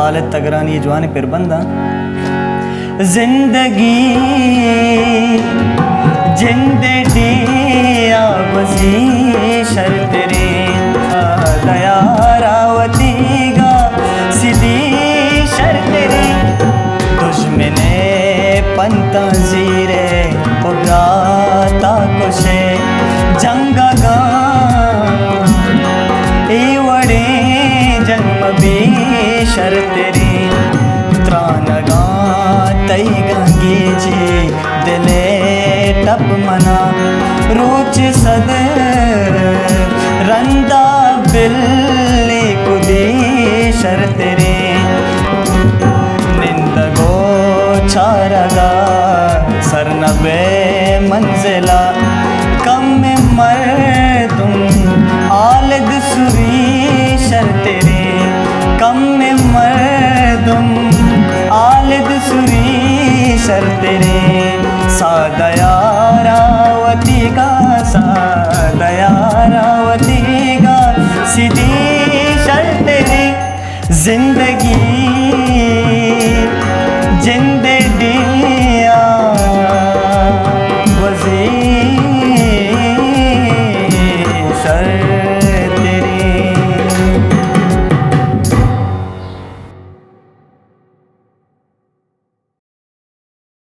हालत तगरानी जवान पर बंदा जिंदगी जिंदे दिया बसी शर्त रे दया रावती गा सीधी शर्त रे दुश्मने पंता जीरे उगराता कुशे जंगा गा वड़े जन्म भी शर्त रे त्रानगा तई गंगी जी दिले टप मना रोच सद रंदा बिल्ली कुदी शर्त रे निंदगो चारगा सरनबे मंजिला कम में मर तुम आलद सुरी शर्त रे कम में मर तुम आलद सुरी शर्त रे सादया रावती का सादया रावती का सीधी शर्त रे जिंदगी जिंदगी